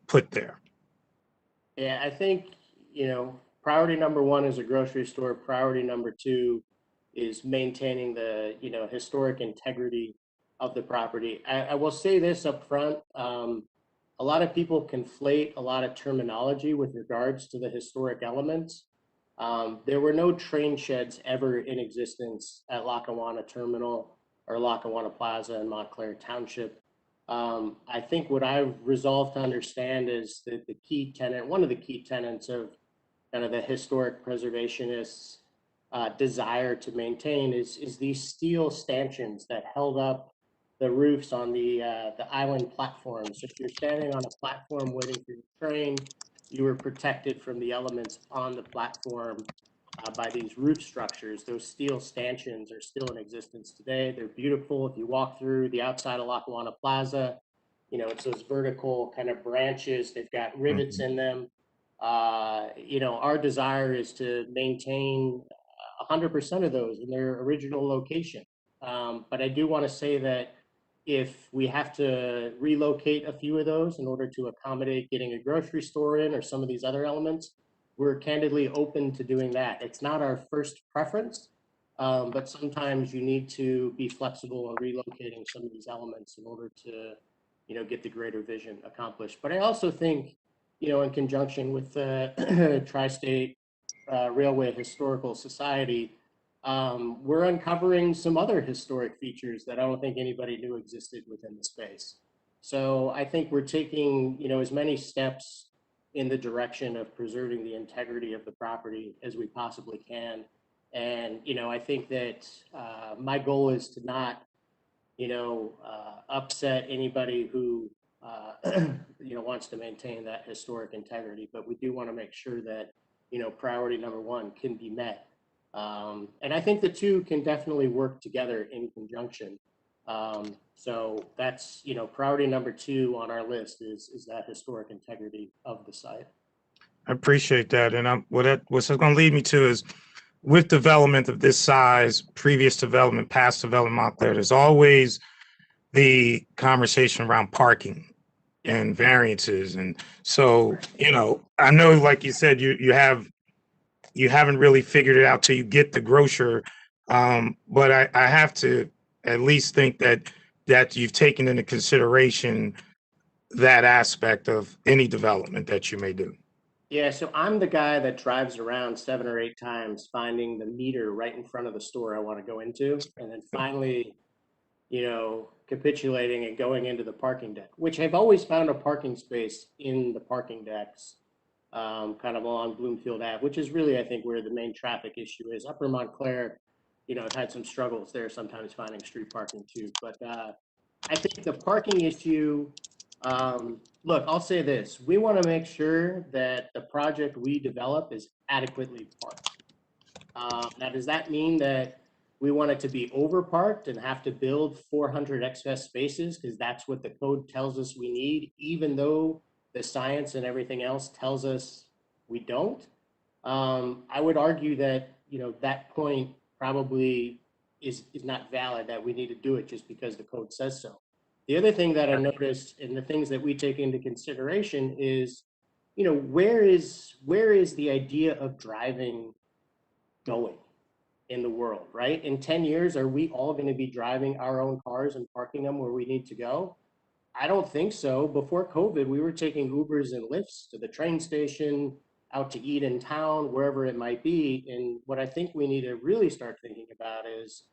put there? Yeah, I think, priority number one is a grocery store. Priority number two is maintaining the, historic integrity of the property. I will say this up front. A lot of people conflate a lot of terminology with regards to the historic elements. There were no train sheds ever in existence at Lackawanna Terminal or Lackawanna Plaza in Montclair Township. I think what I've resolved to understand is that one of the key tenets of kind of the historic preservationists' desire to maintain is these steel stanchions that held up the roofs on the island platforms. So if you're standing on a platform waiting for your train, you were protected from the elements on the platform by these roof structures. Those steel stanchions are still in existence today. They're beautiful. If you walk through the outside of Lackawanna Plaza, it's those vertical kind of branches. They've got rivets in them. Our desire is to maintain 100% of those in their original location. But I do want to say that if we have to relocate a few of those in order to accommodate getting a grocery store in or some of these other elements, we're candidly open to doing that. It's not our first preference, but sometimes you need to be flexible in relocating some of these elements in order to, get the greater vision accomplished. But I also think, in conjunction with the Tri-State Railway Historical Society, we're uncovering some other historic features that I don't think anybody knew existed within the space. So I think we're taking, as many steps in the direction of preserving the integrity of the property as we possibly can. And, I think that my goal is to not, upset anybody who, wants to maintain that historic integrity, but we do want to make sure that, priority number one can be met. And I think the two can definitely work together in conjunction. So that's, priority number two on our list is that historic integrity of the site. I appreciate that. And what's going to lead me to is, with development of this size, previous development, past development, Montclair, there's always the conversation around parking and variances. And so, I know, like you said, you haven't really figured it out till you get the grocer. But I have to at least think that you've taken into consideration that aspect of any development that you may do. Yeah, so I'm the guy that drives around 7 or 8 times finding the meter right in front of the store I want to go into, and then finally, capitulating and going into the parking deck, which I've always found a parking space in the parking decks, kind of along Bloomfield Ave, which is really, I think, where the main traffic issue is. Upper Montclair, I've had some struggles there sometimes finding street parking too. But I think the parking issue, look, I'll say this. We want to make sure that the project we develop is adequately parked. Now, does that mean that we want it to be overparked and have to build 400 excess spaces because that's what the code tells us we need, even though the science and everything else tells us we don't? I would argue that, that point probably is not valid, that we need to do it just because the code says so. The other thing that I noticed, and the things that we take into consideration is, where is the idea of driving going in the world, right? In 10 years, are we all going to be driving our own cars and parking them where we need to go? I don't think so. Before COVID, we were taking Ubers and Lyfts to the train station, out to eat in town, wherever it might be. And what I think we need to really start thinking about is,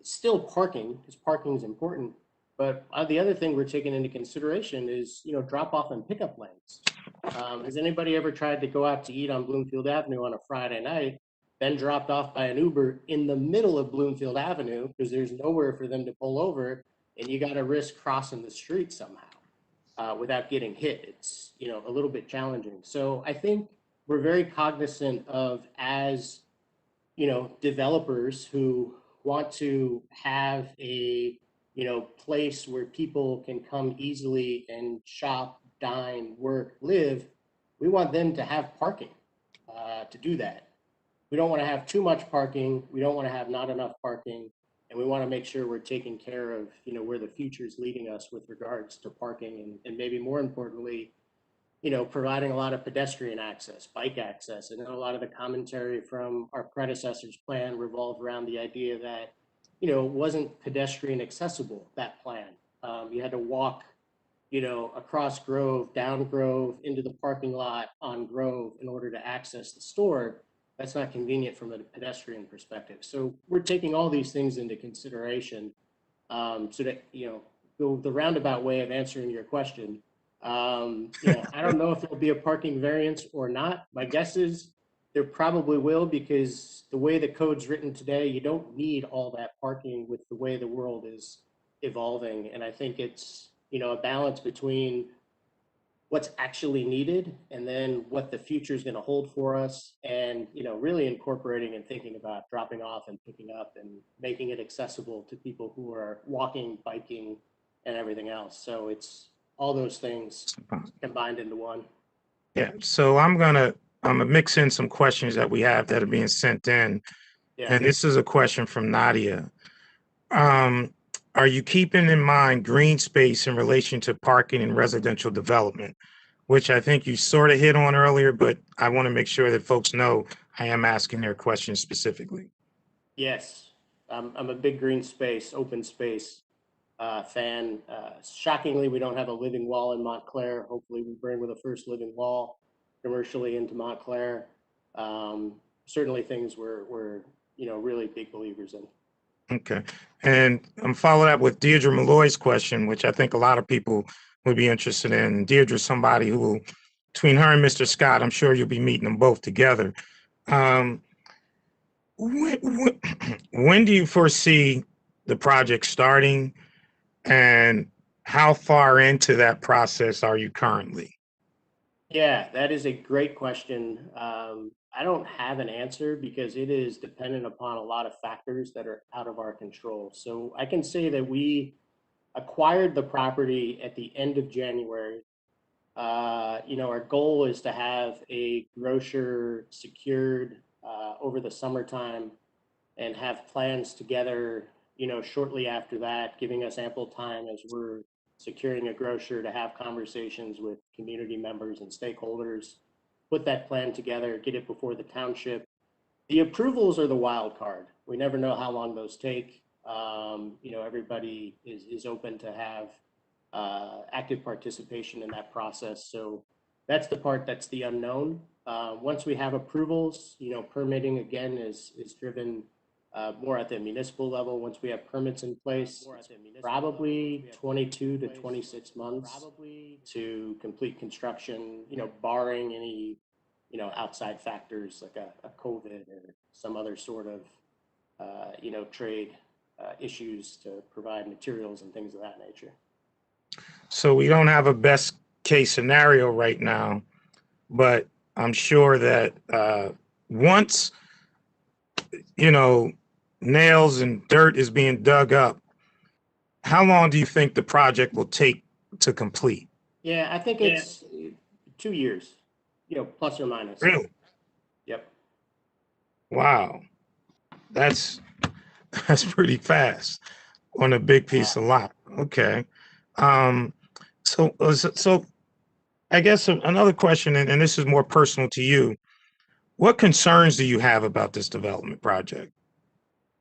still parking, because parking is important. But the other thing we're taking into consideration is, drop off and pickup lanes. Has anybody ever tried to go out to eat on Bloomfield Avenue on a Friday night, then dropped off by an Uber in the middle of Bloomfield Avenue because there's nowhere for them to pull over, and you got to risk crossing the street somehow without getting hit? It's, a little bit challenging. So I think we're very cognizant of, as, developers who want to have a, place where people can come easily and shop, dine, work, live, we want them to have parking. to do that. We don't want to have too much parking. We don't want to have not enough parking. And we want to make sure we're taking care of, where the future is leading us with regards to parking and maybe more importantly, providing a lot of pedestrian access, bike access. And a lot of the commentary from our predecessor's plan revolved around the idea that, it wasn't pedestrian accessible, that plan. You had to walk, across Grove, down Grove, into the parking lot on Grove in order to access the store. That's not convenient from a pedestrian perspective. So we're taking all these things into consideration so that, the roundabout way of answering your question. I don't know if there'll be a parking variance or not. My guess is there probably will, because the way the code's written today, you don't need all that parking with the way the world is evolving. And I think it's, a balance between what's actually needed and then what the future is going to hold for us, and really incorporating and thinking about dropping off and picking up and making it accessible to people who are walking, biking, and everything else. So it's all those things combined into one. Yeah, so I'm gonna mix in some questions that we have that are being sent in. Yeah. And this is a question from Nadia. Are you keeping in mind green space in relation to parking and residential development? Which I think you sort of hit on earlier, but I want to make sure that folks know I am asking their questions specifically. Yes, I'm a big green space, open space fan. Shockingly, we don't have a living wall in Montclair. Hopefully we bring with the first living wall commercially into Montclair. Certainly things we're really big believers in. Okay. And I'm following up with Deirdre Malloy's question, which I think a lot of people would be interested in. Deirdre's somebody who will, between her and Mr. Scott, I'm sure you'll be meeting them both together. When do you foresee the project starting, and how far into that process are you currently? Yeah, that is a great question. I don't have an answer because it is dependent upon a lot of factors that are out of our control. So I can say that we acquired the property at the end of January. Our goal is to have a grocer secured over the summertime and have plans together, shortly after that, giving us ample time as we're securing a grocer to have conversations with community members and stakeholders, put that plan together, get it before the township. The approvals are the wild card. We never know how long those take. Everybody is open to have active participation in that process. So that's the part that's the unknown. Once we have approvals, permitting again is driven more at the municipal level. Once we have permits in place, probably 22 to 26 months to complete construction, barring any, outside factors like a COVID or some other sort of, trade issues to provide materials and things of that nature. So we don't have a best case scenario right now, but I'm sure that once, nails and dirt is being dug up, how long do you think the project will take to complete? Yeah, I think it's 2 years, plus or minus. Really? Yep. Wow. That's pretty fast on a big piece of lot. Okay. So I guess another question, and this is more personal to you. What concerns do you have about this development project?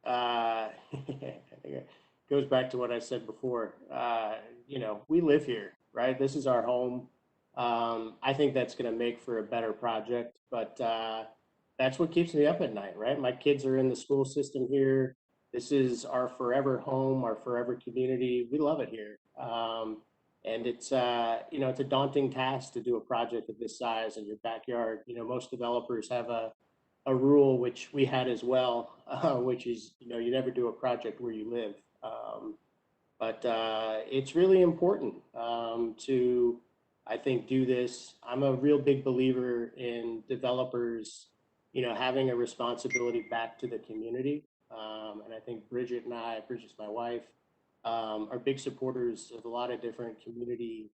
I think it goes back to what I said before. We live here, right? This is our home. I think that's going to make for a better project, but that's what keeps me up at night, right? My kids are in the school system here. This is our forever home, our forever community. We love it here. And it's a daunting task to do a project of this size in your backyard. Most developers have a rule, which we had as well, which is, you never do a project where you live. But it's really important to, I think, do this. I'm a real big believer in developers, having a responsibility back to the community. And I think Bridget's my wife, are big supporters of a lot of different community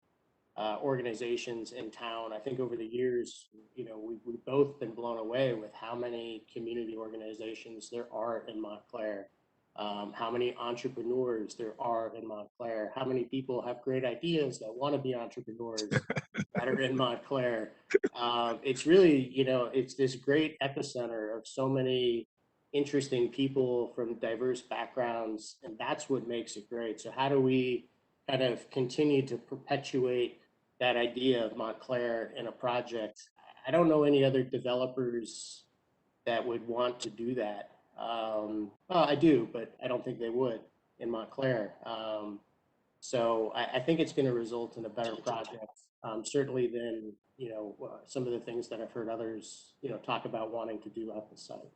organizations in town. I think over the years, we've both been blown away with how many community organizations there are in Montclair, how many entrepreneurs there are in Montclair, how many people have great ideas that want to be entrepreneurs that are in Montclair. It's really, it's this great epicenter of so many interesting people from diverse backgrounds, and that's what makes it great. So how do we kind of continue to perpetuate that idea of Montclair in a project? I don't know any other developers that would want to do that. Well, I do, but I don't think they would in Montclair. So I think it's going to result in a better project, certainly than some of the things that I've heard others talk about wanting to do at the site.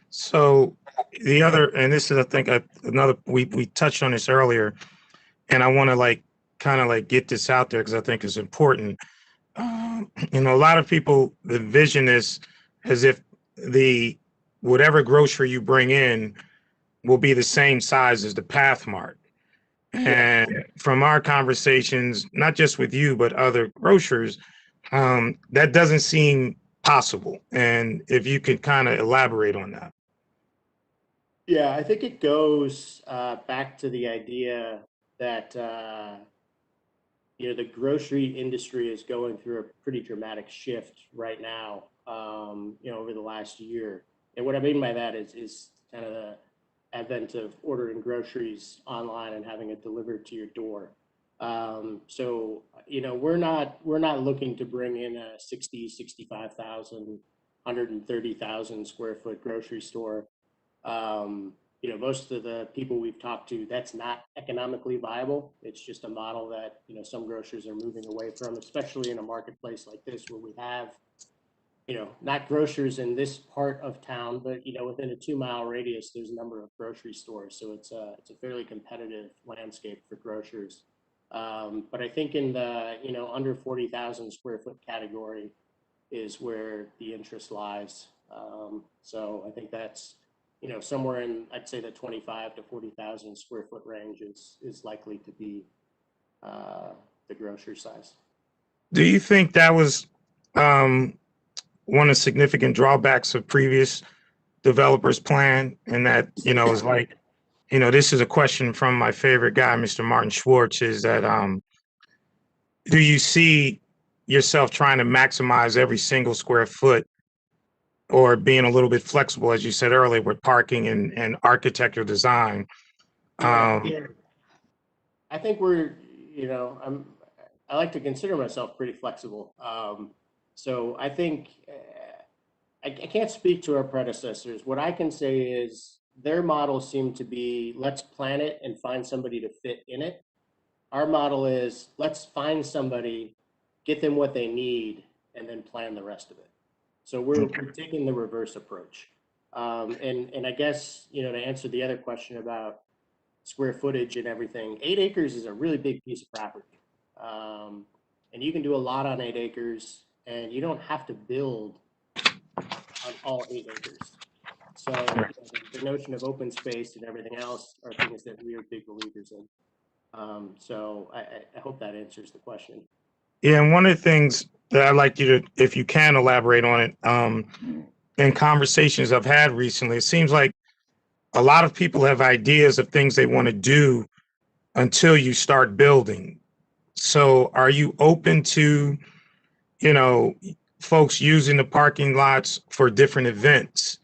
So the other, and this is, I think, another, we touched on this earlier, and I want to kind of get this out there because I think it's important. A lot of people envision this as if whatever grocery you bring in will be the same size as the Pathmark. And from our conversations, not just with you, but other grocers, that doesn't seem possible. And if you could kind of elaborate on that. Yeah, I think it goes back to the idea that the grocery industry is going through a pretty dramatic shift right now. Over the last year, and what I mean by that is kind of the advent of ordering groceries online and having it delivered to your door. So we're not looking to bring in a 60, 65,000, 130,000 square foot grocery store. Most of the people we've talked to, that's not economically viable. It's just a model that, some grocers are moving away from, especially in a marketplace like this where we have, not grocers in this part of town, but, within a 2-mile radius, there's a number of grocery stores. So it's a fairly competitive landscape for grocers. But I think in the, under 40,000 square foot category is where the interest lies. So I think that's, somewhere in, I'd say the 25 to 40,000 square foot range is likely to be the grocery size. Do you think that was one of the significant drawbacks of previous developers' plan? And that, is this is a question from my favorite guy, Mr. Martin Schwartz, is that do you see yourself trying to maximize every single square foot, or being a little bit flexible, as you said earlier, with parking and architectural design? I think we're, I like to consider myself pretty flexible. So I think I can't speak to our predecessors. What I can say is their model seemed to be, let's plan it and find somebody to fit in it. Our model is, let's find somebody, get them what they need, and then plan the rest of it. So we're taking the reverse approach. And I guess, to answer the other question about square footage and everything, 8 acres is a really big piece of property. And you can do a lot on 8 acres, and you don't have to build on all 8 acres. So the notion of open space and everything else are things that we are big believers in. So I hope that answers the question. Yeah, and one of the things that I'd like you to, if you can elaborate on it, in conversations I've had recently, it seems like a lot of people have ideas of things they want to do until you start building. So are you open to, folks using the parking lots for different events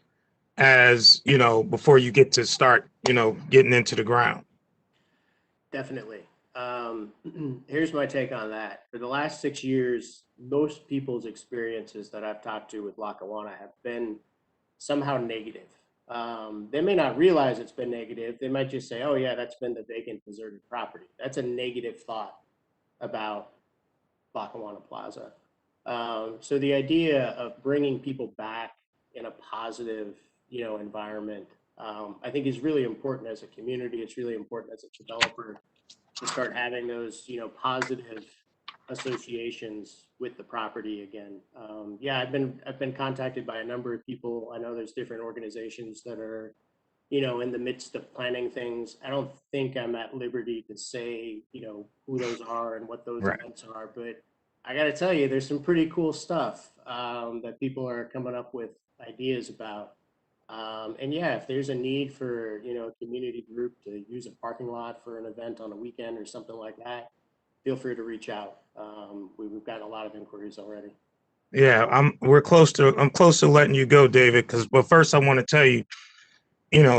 as, before you get to start, getting into the ground? Definitely. Here's my take on that. For the last 6 years, most people's experiences that I've talked to with Lackawanna have been somehow negative. They may not realize it's been negative. They might just say, oh yeah, that's been the vacant, deserted property. That's a negative thought about Lackawanna Plaza. So the idea of bringing people back in a positive, environment, I think is really important as a community. It's really important as a developer to start having those, positive associations with the property again. Yeah, I've been contacted by a number of people. I know there's different organizations that are in the midst of planning things. I don't think I'm at liberty to say, who those are and what those Right. events are, but I got to tell you, there's some pretty cool stuff that people are coming up with ideas about. And yeah, if there's a need for, a community group to use a parking lot for an event on a weekend or something like that, feel free to reach out. We've gotten a lot of inquiries already. Yeah, I'm close to letting you go, David, but first I want to tell you,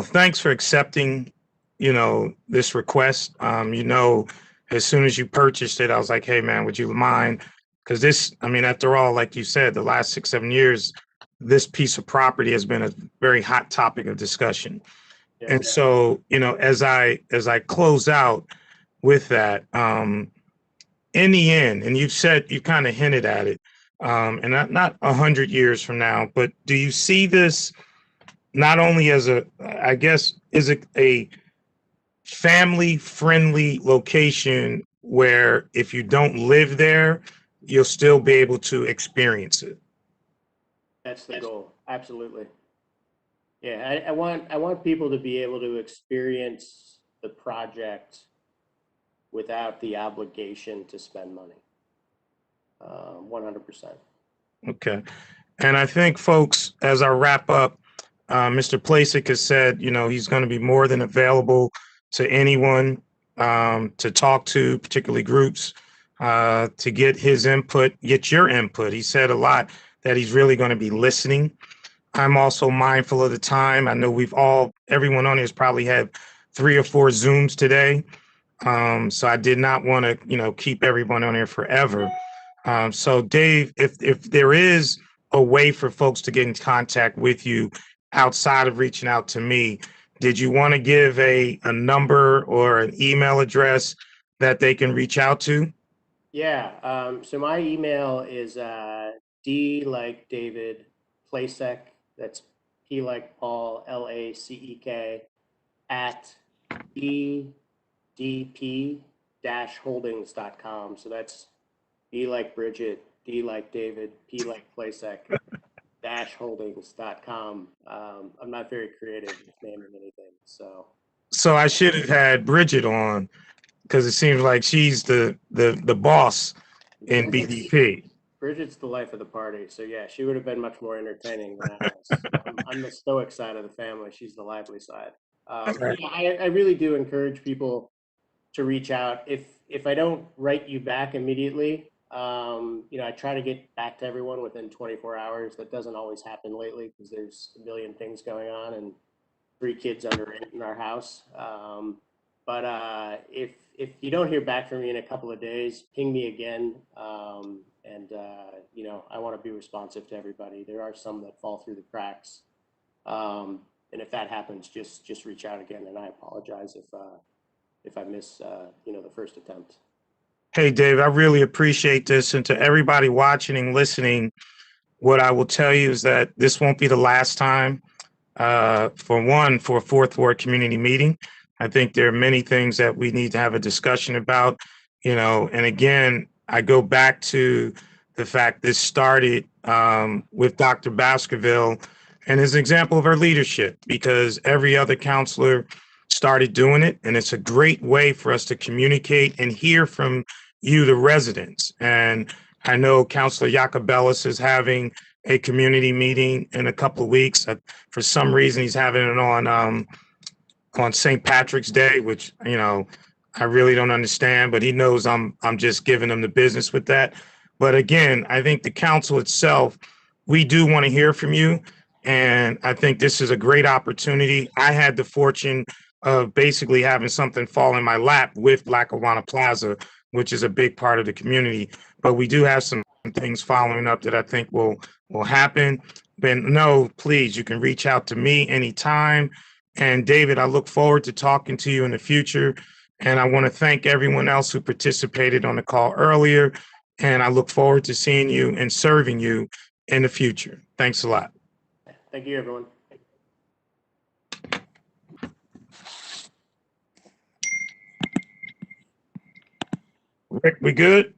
thanks for accepting, this request. As soon as you purchased it, I was like, hey man, would you mind? Because after all, like you said, the last 6-7 years, this piece of property has been a very hot topic of discussion. Yeah. And so, as I close out with that, in the end, and you kind of hinted at it, and not 100 years from now, but do you see this not only as is it a family-friendly location where if you don't live there, you'll still be able to experience it? That's the goal. Absolutely. Yeah, I want people to be able to experience the project without the obligation to spend money. 100%. Okay. And I think, folks, as I wrap up, Mr. Placek has said, he's going to be more than available to anyone to talk to, particularly groups, to get his input, get your input. He said a lot that he's really going to be listening. I'm also mindful of the time. I know everyone on here has probably had 3 or 4 Zooms today. So I did not want to, keep everyone on here forever. So Dave, if there is a way for folks to get in contact with you outside of reaching out to me, did you want to give a number or an email address that they can reach out to? Yeah. So my email is D like David Placek. That's P like Paul, LACEK at edp-holdings.com. So that's B like Bridget, D like David, P like Placek, -holdings.com. I'm not very creative with naming anything. So I should have had Bridget on because it seems like she's the boss in BDP. Bridget's the life of the party. So yeah, she would have been much more entertaining than I was. I'm the stoic side of the family. She's the lively side. Yeah, I really do encourage people to reach out. If I don't write you back immediately, I try to get back to everyone within 24 hours. That doesn't always happen lately because there's a million things going on and 3 kids under 8 in our house. But if you don't hear back from me in a couple of days, ping me again. I want to be responsive to everybody. There are some that fall through the cracks. And if that happens, just reach out again. And I apologize if I miss, the first attempt. Hey, Dave, I really appreciate this. And to everybody watching and listening, what I will tell you is that this won't be the last time for a Fourth Ward community meeting. I think there are many things that we need to have a discussion about, and again, I go back to the fact this started with Dr. Baskerville and his example of her leadership, because every other counselor started doing it. And it's a great way for us to communicate and hear from you, the residents. And I know Councilor Yacobelis is having a community meeting in a couple of weeks. For some reason, he's having it on St. Patrick's Day, which, I really don't understand, but he knows I'm just giving him the business with that. But again, I think the council itself, we do want to hear from you. And I think this is a great opportunity. I had the fortune of basically having something fall in my lap with Lackawanna Plaza, which is a big part of the community. But we do have some things following up that I think will happen. But no, please, you can reach out to me anytime. And David, I look forward to talking to you in the future. And I want to thank everyone else who participated on the call earlier. And I look forward to seeing you and serving you in the future. Thanks a lot. Thank you, everyone. Rick, we good?